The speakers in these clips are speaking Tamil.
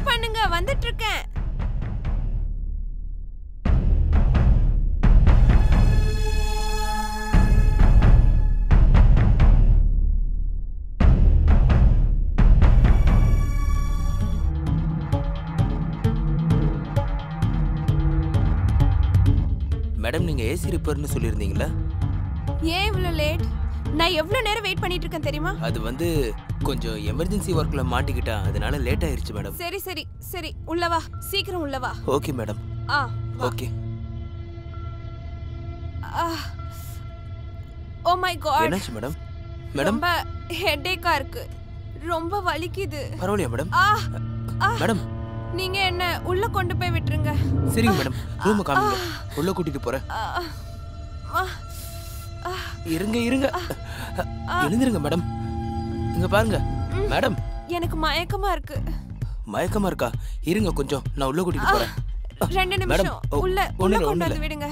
வெயிட் பண்ணுங்க, வந்துட்டு இருக்கேன். மேடம், நீங்க ஏசி ரிப்பேர்னு சொல்லியிருந்தீங்களா? ஏன் இவ்வளவு லேட்? நான் எவ்வளவு நேரம் வெயிட் பண்ணிட்டு இருக்கேன் தெரியுமா? அது வந்து கொஞ்சம் எமர்ஜென்சி ஒர்க்ல மாட்டிக்கிட்டா, அதனால லேட் ஆயிருச்சு மேடம். சரி சரி சரி, உள்ள வா, சீக்கிரம் உள்ள வா. Okay madam. Okay. Oh my God. என்னாச்சு மேடம்? மேடம், ரொம்ப ஹெட்டேக்கா இருக்கு, ரொம்ப வலிக்குது. பரவாயில்லையா மேடம்? மேடம், நீங்க என்ன உள்ள கொண்டு போய் விட்டுருங்க. சரிங்க மேடம், ரூம் காமிங்க, உள்ள கூட்டிட்டு போறேன். இருங்க இருங்க, எழுந்திருங்க மேடம். இங்க பாருங்க மேடம். எனக்கு மயக்கமா இருக்கு. மயக்கமா இருக்கா? இருங்க கொஞ்சம், நான் உள்ள கூட்டிட்டு போறேன். 2 நிமிஷம். உள்ள கொண்டு வந்து விடுங்க.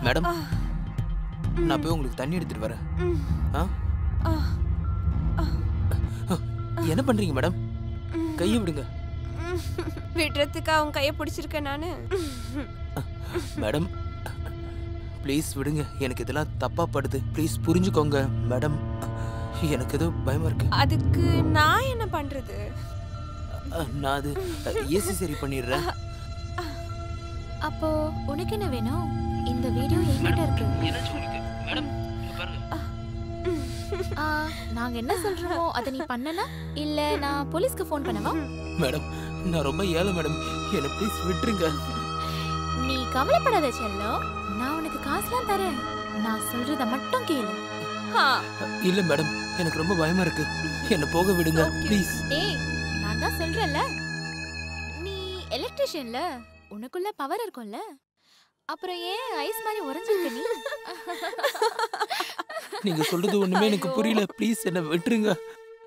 மேடம், நான் போய் உங்களுக்கு தண்ணி எடுத்துட்டு வரேன். என்ன பண்றீங்க மேடம்? கையை விடுங்க. விடுறதுக்கு அவங்க கையை பிடிச்சிருக்கேன் நானு. மேடம் ப்ளீஸ் விடுங்க, எனக்கு இதெல்லாம் தப்பா படுது. ப்ளீஸ் புரிஞ்சுக்கோங்க மேடம், எனக்கு ஏதோ பயமா இருக்கு. அதுக்கு நான் என்ன பண்றது? நான் அது ஏசி சரி பண்ணிடுறேன். அப்போ உனக்கு என்ன வேணும்? இந்த வீடியோ என்கிட்ட இருக்கு. மேடம் பாருங்க. நாங்க என்ன சொல்றோமோ அதை நீ பண்ணனா இல்ல நான் போலீஸ்க்கு ஃபோன் பண்ணவா? மேடம், நான் ரொம்ப ஏழை மேடம், என்ன ப்ளீஸ் விட்டுருங்க. நீ கவலைப்படாத செல்லம், நான் உனக்கு காசுலாம் தரேன். நான் சொல்றத மட்டும் கேளு. இல்ல மேடம், எனக்கு ரொம்ப பயமா இருக்கு, என்ன போக விடுங்க ப்ளீஸ். ஏய், நான் தான் சொல்றேன்ல, நீ எலக்ட்ரிஷியன்ல, உனக்குள்ள பவர் இருக்கும்ல, அப்புறம் ஏன் ஐஸ் மாதிரி உறைஞ்சிருக்க நீ? நீங்க சொல்றது ஒண்ணுமே எனக்கு புரியல, ப்ளீஸ் என்ன விட்டுருங்க,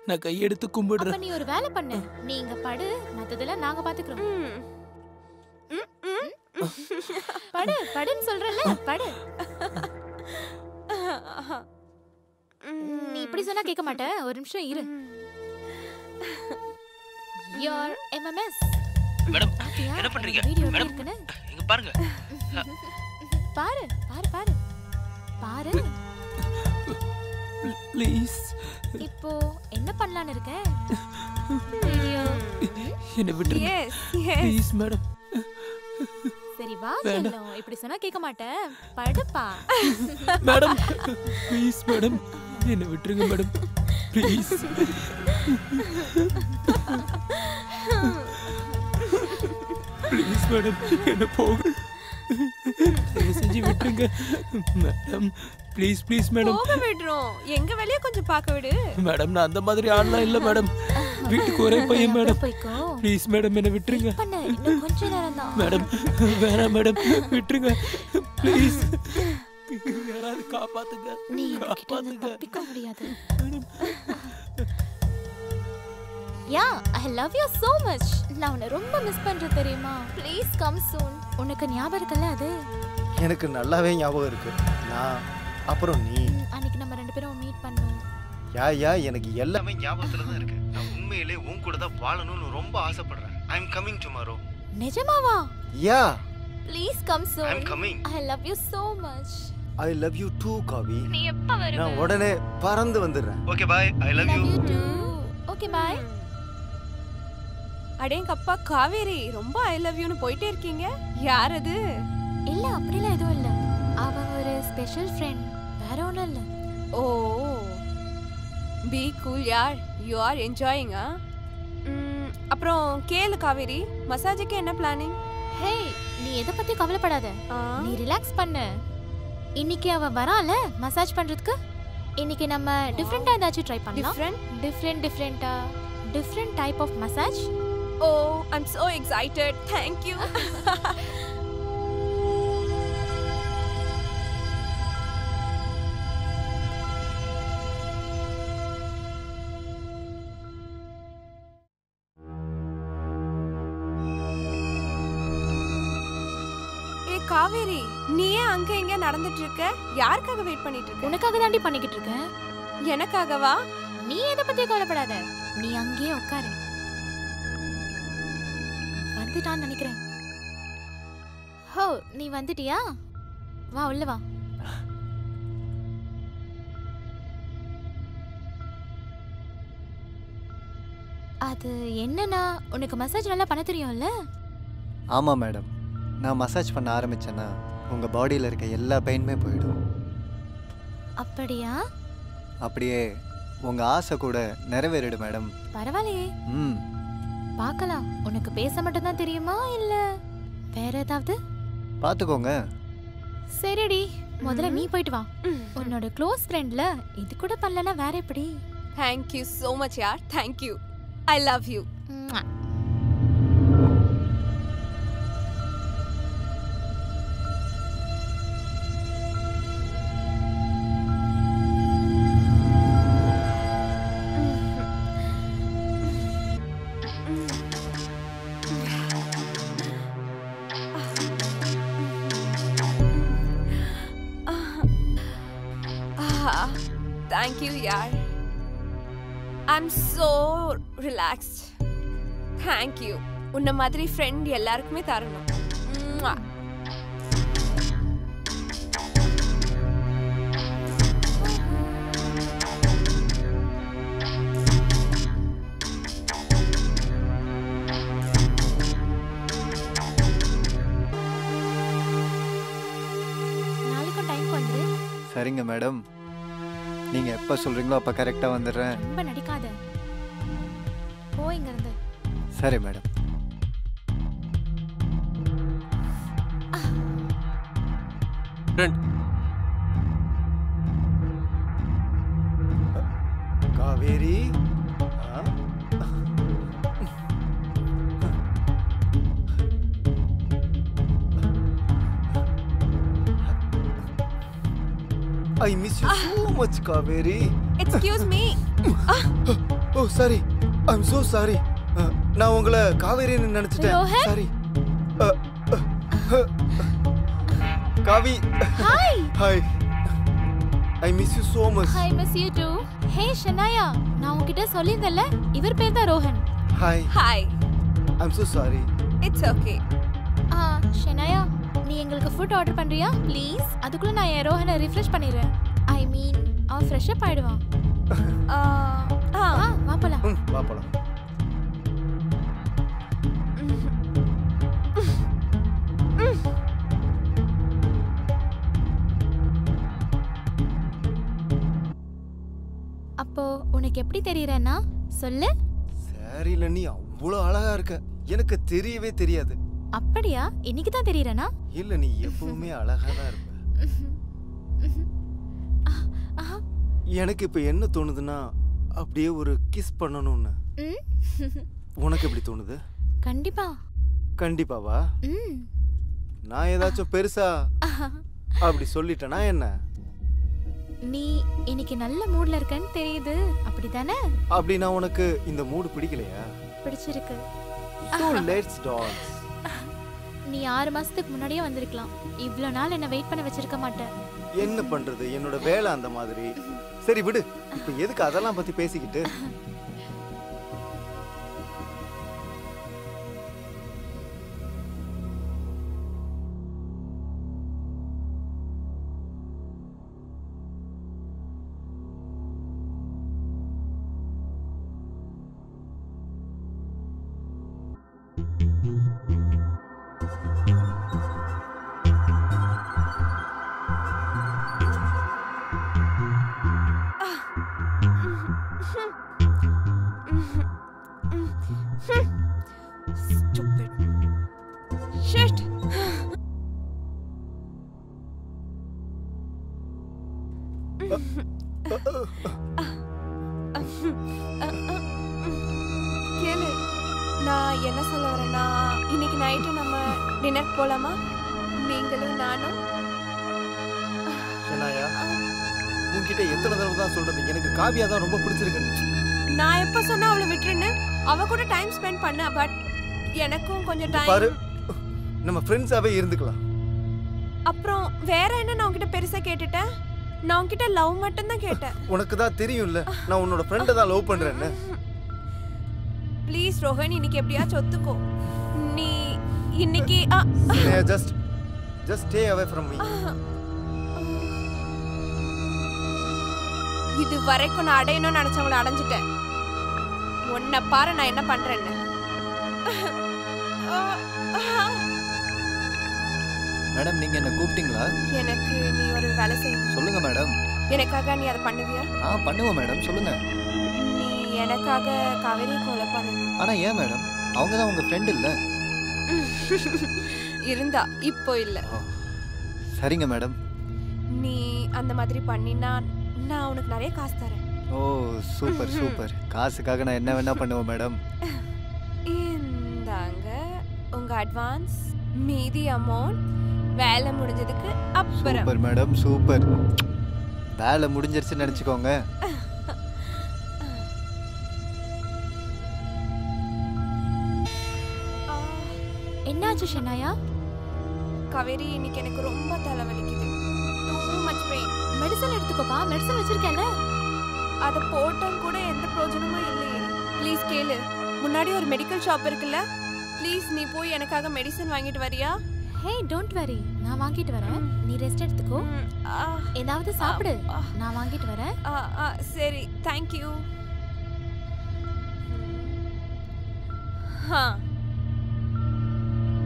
நான் கையெடுத்து கும்பிடுறேன். அப்ப நீ ஒரு வேலை பண்ணு, நீ இங்க படு, மத்ததெல்லாம் நாங்க பாத்துக்கிறோம். படு படுன்னு சொல்றல, படு. நீ இப்படி சொன்னா கேட்க மாட்டே, ஒரு நிமிஷம் இரு. Your MMS. மேடம், என்ன பண்றீங்க? மேடம், இங்க பாருங்க. பாரு பாரு பாரு பாரு. ப்ளீஸ். இப்போ என்ன பண்ணலாம்னு இருக்க? என்ன விட்டுருங்க ப்ளீஸ் மேடம். சரி வா செல்லம், இப்படி சொன்னா கேட்க மாட்டேன், படுப்பா. மேடம் ப்ளீஸ் மேடம், என்ன விட்டுருங்க மேடம் ப்ளீஸ். ப்ளீஸ் மேடம், என்ன போக தயவு செஞ்சு விட்டுருங்க மேடம், ப்ளீஸ் ப்ளீஸ் மேடம். போக விடுறோம், எங்க வேலைய கொஞ்சம் பார்க்க விடு. மேடம், நான் அந்த மாதிரி ஆளலாம் இல்ல மேடம், வீட்டுக்கு ஒரே பையன் மேடம், ப்ளீஸ் மேடம் என்ன விட்டுருங்க. இன்னும் கொஞ்ச நேரம் தான் மேடம், வேணாம் மேடம், விட்டுருங்க ப்ளீஸ். யாராவது காப்பாத்துங்க, நீ காப்பாத்துங்க. தப்பிக்க முடியாது. யா, I love you so much. நான் உன்னை ரொம்ப மிஸ் பண்றேன் தெரியுமா? Please come soon. உனக்கு ஞாபகம் இருக்குல்ல அது? எனக்கு நல்லாவே ஞாபகம் இருக்கு. நான் அப்புறம் நீ அன்னைக்கு நம்ம ரெண்டு பேரும் மீட் பண்ணோம். யா எனக்கு எல்லாமே ஞாபகத்துல தான் இருக்கு. நான் உண்மையிலே உன் கூட தான் வாழணும்னு ரொம்ப ஆசைப்படுறேன். I am coming tomorrow. நிஜமாவா? யா. Please come soon. I am coming. I love you so much. I love you too, Kavi. நீ எப்ப வருவ? நான் உடனே பறந்து வந்துறேன். Okay bye. I love you. Love you too. Okay bye. அடேங்கப்பா காவேரி, ரொம்ப ஐ லவ் யூன்னு போயிட்டே இருக்கீங்க. யார் அது? இல்ல அப்படிலாம் எதுவும் இல்ல, அவ ஒரு ஸ்பெஷல் ஃப்ரெண்ட், வேற ஒண்ணும் இல்ல. ஓ, பி கூல் யார், யூ ஆர் என்ஜாயிங். அப்புறம் கேளு காவேரி, மசாஜுக்கு என்ன பிளானிங்? ஹே, நீ எதை பத்தி கவலைப்படாத, நீ ரிலாக்ஸ் பண்ணு. இன்னைக்கு அவ வரால மசாஜ் பண்றதுக்கு. இன்னைக்கு நம்ம டிஃபரெண்டா ஏதாச்சும் ட்ரை பண்ணலாம். Different type of massage. Oh, I'm so excited. Thank you. Kaveri, நீ ஏன் அங்க எங்க நடந்துட்டு இருக்க? யாருக்காக வெயிட் பண்ணிட்டு இருக்க? உனக்காக தாண்டி பண்ணிக்கிட்டு இருக்கேன். எனக்காகவா? நீ எதை பத்தி கவலைப்படாத, நீ அங்கேயே உட்காரு. வந்துட்டான்னு நினைக்கிறேன். ஹோ, நீ வந்துட்டியா? வா உள்ள வா. அது என்னன்னா, உனக்கு மசாஜ் நல்லா பண்ண தெரியும்ல? ஆமாம் மேடம், நான் மசாஜ் பண்ண ஆரம்பிச்சேன்னா உங்கள் பாடியில் இருக்க எல்லா பெயினுமே போயிடும். அப்படியா? அப்படியே உங்கள் ஆசை கூட நிறைவேறிடும் மேடம். பரவாயில்லையே. பார்க்கலாம். உனக்கு பேச மட்டும் தான் தெரியுமா இல்ல வேற ஏதாவது? பார்த்துக்கோங்க. சரிடி, முதல்ல நீ போயிட்டு வா. உன்னோட க்ளோஸ் ஃப்ரெண்ட்ல இது கூட பண்ணலனா வேற எப்படி? Thank you so much yaar. Thank you. I love you. Thank you yaar. I'm so relaxed. Thank you. உன்ன மாதிரி ஃப்ரெண்ட் எல்லாருக்குமே தரணும். நாளைக்கு டைம் வந்துரு. சரிங்க மேடம், நீங்கள் எப்போ சொல்கிறீங்களோ அப்போ கரெக்டாக வந்துடுறேன். ரொம்ப நடிக்காத, போ இங்க இருந்து. சரி madam. Kaveri, I miss you so much, Kaveri. Excuse me. Oh, sorry. I'm so sorry. நான் உங்களை காவேரின்னு நினைச்சிட்டேன். Sorry. காவி. Hi. Hi. I miss you so much. I miss you too. Hey Shanaya, நான் உன்கிட்ட சொல்லிருந்தல, இவர் பேர் தான் Rohan. Hi. Hi. I'm so sorry. It's okay. Shanaya, நீ எங்களுக்கு ஃபுட் ஆர்டர் பண்றியா ப்ளீஸ்? அதுக்குள்ள நான் என் ரோஹனை ரிஃப்ரெஷ் பண்ணிடுறேன். ஐ மீன் அவன் ஃப்ரெஷ் அப் ஆயிடுவான். வா போலாம். வா போலாம். அப்போ உனக்கு எப்படி தெரியறேன்னா சொல்லு. சாரில நீ அவ்வளவு அழகா இருக்க, எனக்கு தெரியவே தெரியாது. அப்படியா? இன்னைக்கு தான் தெரியறேனா? இல்ல, நீ எப்பவுமே அழகா தான் இருப்ப. எனக்கு இப்ப என்ன தோணுதுன்னா, அப்படியே ஒரு கிஸ் பண்ணணும்னு. உனக்கு எப்படி தோணுது? கண்டிப்பா. கண்டிப்பாவா? நான் ஏதாச்சும் பெருசா அப்படி சொல்லிட்டேனா என்ன? நீ இன்னைக்கு நல்ல மூட்ல இருக்கன்னு தெரியுது, அப்படிதானே? அப்படினா உனக்கு இந்த மூட் பிடிக்கலையா? பிடிச்சிருக்கு. So let's dance. நீ 6 மாசத்துக்கு முன்னாடியே வந்திருக்கலாம். இவ்ளோ நாள் என்ன வெயிட் பண்ண வச்சிருக்க மாட்டேன். என்ன பண்றது, என்னோட வேலை அந்த மாதிரி. சரி விடு, இப்போ எதுக்கு அதெல்லாம் பத்தி பேசிக்கிட்டு? Stupid. Shit. கேளு, நான் என்ன சொல்ல வரேன்னா, இன்னைக்கு நைட்டு நம்ம டின்னர் போலாமா? நீங்களும் நானும். ஷனாயா, உன்கிட்ட எத்தனை தடவை தான் சொல்றது, எனக்கு காவியா தான் ரொம்ப பிடிச்சிருக்கு. நான் எப்ப சொன்னா அவளை விட்டுருன்னு, அவ கூட டைம் ஸ்பெண்ட் பண்ண. பட் எனக்கும் கொஞ்சம் டைம். பாரு, நம்ம ஃப்ரெண்ட்ஸாவே இருந்துக்கலாம். அப்புறம் வேற என்ன நான் உன்கிட்ட பெருசா கேட்டுட்டேன்? நான் உன்கிட்ட லவ் மட்டும் தான் கேட்டேன். உனக்கு தான் தெரியும்ல நான் உன்னோட ஃப்ரெண்டை தான் லவ் பண்றேன்னு. ப்ளீஸ் ரோஹன், இன்னைக்கு எப்படியாச்சும் ஒத்துக்கோ. நீ இன்னைக்கு just stay away from me. இது வரைக்கும் நான் அடையணும்னு நினைச்சவங்கள அடைஞ்சிட்டேன். உன்னை பாரு நான் என்ன பண்றேன்னு. மேடம் நீங்க என்ன கூப்பிட்டீங்களா? எனக்கு நீ ஒரு வேலை செய்யணும். சொல்லுங்க மேடம். எனக்காக நீ அதை பண்ணுவியா? பண்ணுவேன் மேடம், சொல்லுங்க. நீ எனக்காக காவேரி கொலை பண்ணணும். ஆனா ஏன் மேடம்? அவங்க தான் உங்க ஃப்ரெண்ட் இல்ல? இருந்தா இப்போ இல்ல. சரிங்க மேடம். நீ அந்த மாதிரி பண்ணினா நான் உனக்கு நிறைய காசு தரேன். ஓ சூப்பர் சூப்பர். காசுக்காக நான் என்ன வேணா பண்ணுவேன் மேடம். இந்தாங்க உங்க அட்வான்ஸ், மீதி அமௌண்ட் வேலை முடிஞ்சதுக்கு அப்புறம். Super madam super. வேலை முடிஞ்சிருச்சுன்னு நினைச்சுக்கோங்க. என்னாச்சு ஷனாயா? காவேரி இன்னைக்கு எனக்கு ரொம்ப தலைவலிக்குது. too much pain. மெடிசன் எடுத்துக்கோப்பா, மெடிசன் வச்சிருக்கேன்ல. அத போட்டும் கூட எந்த பிரயோஜனமும் இல்லையே. ப்ளீஸ் கேளு, முன்னாடி ஒரு மெடிக்கல் ஷாப் இருக்குல்ல, ப்ளீஸ் நீ போய் எனக்காக மெடிசன் வாங்கிட்டு வரியா? ஹே டோன்ட் வரி, நான் வாங்கிட்டு வரேன். நீ ரெஸ்ட் எடுத்துக்கோ. ஏதாவது சாப்பிடு, நான் வாங்கிட்டு வரேன். சரி தேங்க் யூ.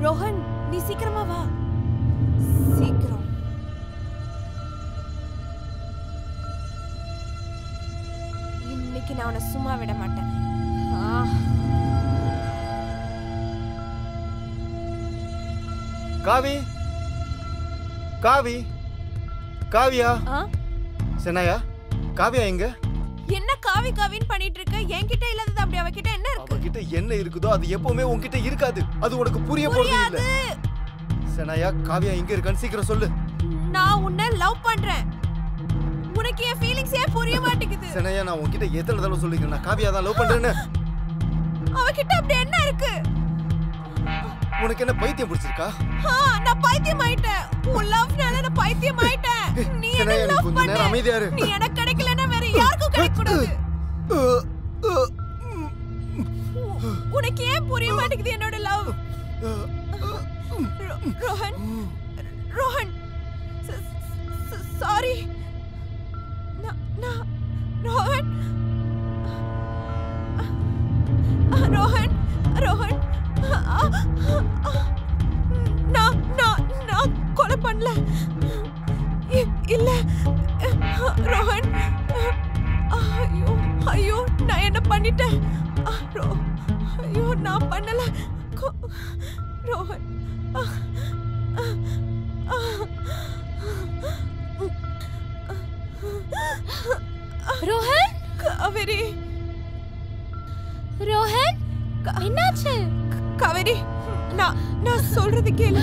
ரோஹன் நீ சீக்கிரமா வா, சீக்கிரம். இன்னைக்கு நான் உன்னை சும்மா விட மாட்டேன். காவி காவி காவியா சென்னாயா காவியா எங்க? என்ன காவி காவின்னு பண்ணிட்டு இருக்க? என்கிட்ட இல்லாதது அப்படி அவகிட்ட என்ன இருக்கு? அவகிட்ட என்ன இருக்குதோ அது எப்பவுமே உன்கிட்ட இருக்காது. அது உனக்கு புரிய போறது இல்ல. சென்னாயா காவியா எங்க இருக்கான்னு சீக்கிரம் சொல்லு. நான் உன்னை லவ் பண்றேன். உனக்கு என் ஃபீலிங்ஸ் ஏன் புரிய மாட்டேங்குது? சென்னாயா நான் உன்கிட்ட எத்தனை தடவை சொல்லிருக்கேன் நான் காவியா தான் லவ் பண்றேன்னு. அவகிட்ட அப்படி என்ன இருக்கு? உனக்கு என்ன பைத்தியம் பிடிச்சிருக்கா? நான் பைத்தியம் ஆயிட்டேன். உன் லவ்னால நான் பைத்தியம் ஆயிட்டேன். நீ என்ன லவ் பண்ண? நேரா அமைதியா இரு. நீ எனக்கு கிடைக்கலனா வேற யாருக்கும் கிடைக்க கூடாது. உனக்கு ஏன் புரிய மாட்டேங்குது என்னோட லவ்? ரோஹன் ரோஹன் சாரி. ரோஹன் ரோஹன் ரோஹன் நான் கொலை பண்ணல. இல்ல ரோஹன். ஐயோ ஐயோ நான் என்ன பண்ணிட்டேன்? ஐயோ நான் பண்ணல ரோஹன். ரோஹன் காவேரி. ரோஹன் என்னாச்சு? காவேரி நான் சொல்றது கேளு.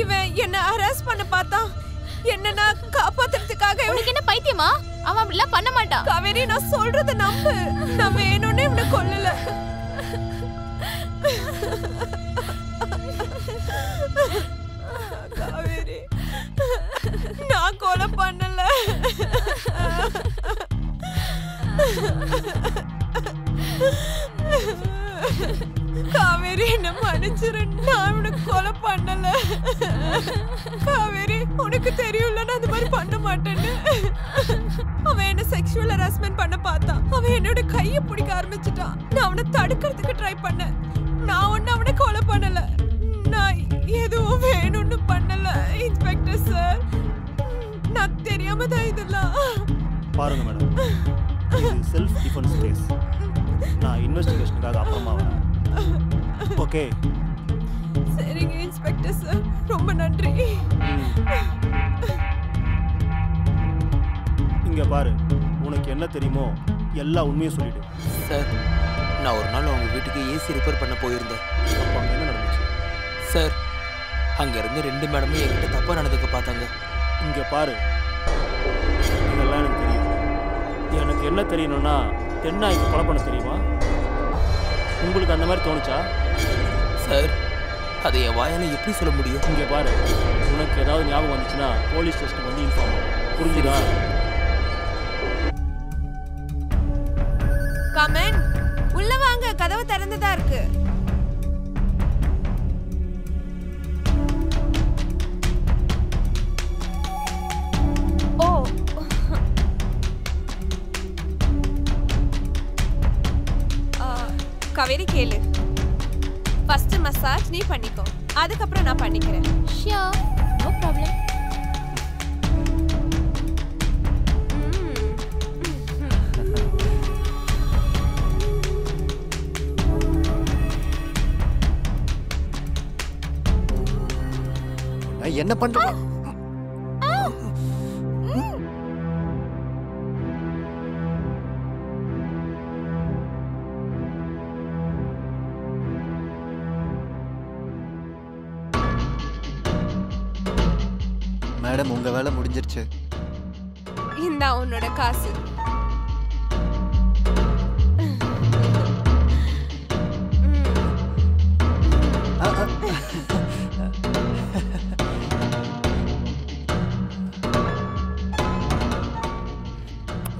இவன் என்ன ஹராஸ் பண்ண பார்த்தா. என்ன நான் காப்பாத்துறதுக்காக. உனக்கு என்ன பைத்தியமா? அவன் அப்படிலாம் பண்ண மாட்டான். காவேரி நான் சொல்றத நம்பு. நான் வேணும்னே இவனை கொல்லல. காவேரி நான் கொலை பண்ணல. காவேரி என்ன மன்னிச்சிரு. நான் உனக்கு கொலை பண்ணல. காவேரி உனக்கு தெரியும்ல நான் அந்த மாதிரி பண்ண மாட்டேன்னு. அவன் என்ன செக்ஷுவல் ஹராஸ்மென்ட் பண்ண பார்த்தான். அவன் என்னோட கையை பிடிக்க ஆரம்பிச்சிட்டான். நான் அவனை தடுக்கிறதுக்கு ட்ரை பண்ணேன். நான் ஒன்னும் அவனை கொலை பண்ணல. நான் எதுவும் வேணும்னு பண்ணல இன்ஸ்பெக்டர் சார். நான் தெரியாம தான் இதெல்லாம். பாருங்க மேடம், இது செல்ஃப் டிஃபென்ஸ் கேஸ். நான் இன்வெஸ்டிகேஷனுக்காக அப்புறமா வரேன். ஓகே சரிங்க இன்ஸ்பெக்டர் சார், ரொம்ப நன்றி. இங்க பாரு, உனக்கு என்ன தெரியுமோ எல்லா உண்மையும் சொல்லிடு. சார் நான் ஒரு நாள் அவங்க வீட்டுக்கு ஏசி ரிப்பேர் பண்ண போயிருந்தேன். அப்போ அங்கே என்ன நடந்துச்சு? சார் அங்கேருந்து 2 மேடமும் என்கிட்ட தப்பாக நடந்துக்க பார்த்தாங்க. இங்கே பாரு, இதெல்லாம் எனக்கு தெரியும். எனக்கு என்ன தெரியணும்னா தென்னாய்க்கு கொலை பண்ண தெரியுமா? உங்களுக்கு அந்த மாதிரி தோணுச்சா? சார் அதை என் வாயால எப்படி சொல்ல முடியும்? இங்கே பாரு, உனக்கு ஏதாவது ஞாபகம் வந்துச்சுன்னா போலீஸ் ஸ்டேஷனுக்கு வந்து இன்ஃபார்ம் புரிஞ்சுதா? கமன், உள்ள வாங்க, கதவு திறந்ததா இருக்கு. ஓ, கவேரி கேளு. ஃபர்ஸ்ட் மசாஜ் நீ பண்ணிக்கோ, அதுக்கப்புறம் நான் பண்ணிக்கிறேன். Sure, no problem. நான் என்ன பண்றேன்? மேடம் உங்க வேலை முடிஞ்சிருச்சு. இந்தா உன்னோட காசு.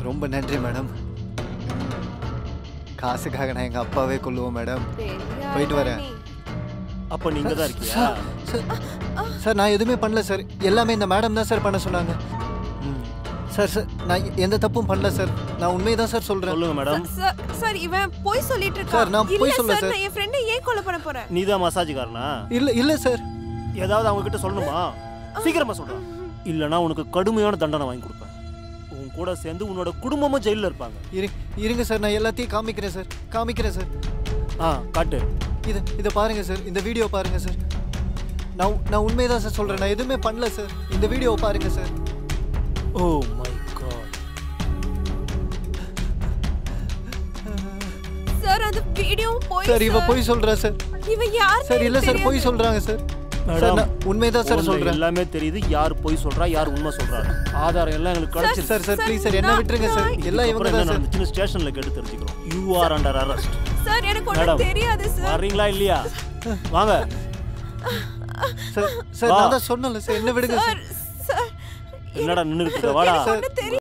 ரொம்ப நன்றி மேடம். காசுக்காக நான் எங்க அப்பாவே கொல்லுவோம் மேடம். போயிட்டு வரேன். அப்போ நீங்க தான் இருக்கியா? சார் நான் எதுவுமே பண்ணல சார், எல்லாமே இந்த மேடம் தான் சார் பண்ண சொன்னாங்க. சார் சார் நான் எந்த தப்பும் பண்ணல சார், நான் உண்மையை தான் சார் சொல்றேன். சொல்லுங்க மேடம். சார் இவன் போய் சொல்லிட்டு இருக்கான். சார் நான் போய் சொல்ல சார். நான் என் ஃப்ரெண்டை ஏன் கொலை பண்ண போறேன்? நீ தான் மசாஜ்காரனா? இல்ல சார். ஏதாவது அவங்க கிட்ட சொல்லணுமா? சீக்கிரமா சொல்றேன், இல்லனா உனக்கு கடுமையான தண்டனை வாங்கி கொடுப்பேன். உன் கூட சேர்ந்து உன்னோட குடும்பமும் ஜெயில இருப்பாங்க. இருங்க சார், நான் எல்லாத்தையும் காமிக்கிறேன் சார். காட்டு. இதை பாருங்க சார், இந்த வீடியோ பாருங்க சார். நான் உண்மையை தான் சார் சொல்றேன், நான் எதுவுமே பண்ணல சார். இந்த வீடியோ பாருங்க sir. Oh my God. Sir அந்த வீடியோ போய் சார் இவ போய் சொல்றா சார். இவன் யார் சார்? இல்ல சார், போய் சொல்றாங்க சார். சார் நான் உண்மையை தான் சார் சொல்றேன். எல்லாமே தெரியுது, யார் போய் சொல்றா யார் உண்மை சொல்றாங்க. ஆதாரம் எல்லாம் எங்களுக்கு கிடைச்சிருச்சு. சார் ப்ளீஸ் சார், என்ன விட்டுருங்க சார். எல்லாம் இவங்க தான் சார். சின்ன ஸ்டேஷன்ல கேட்டு தெரிஞ்சுக்கிறோம். You are under arrest. Sir எனக்கு ஒண்ணும் தெரியாது சார். வரீங்களா இல்லையா? வாங்க. சார் நான் தான் சொன்னல சார், என்ன விடுங்க சார். சார் என்னடா நின்னுக்கிட்டு? வாடா. தெரியும்.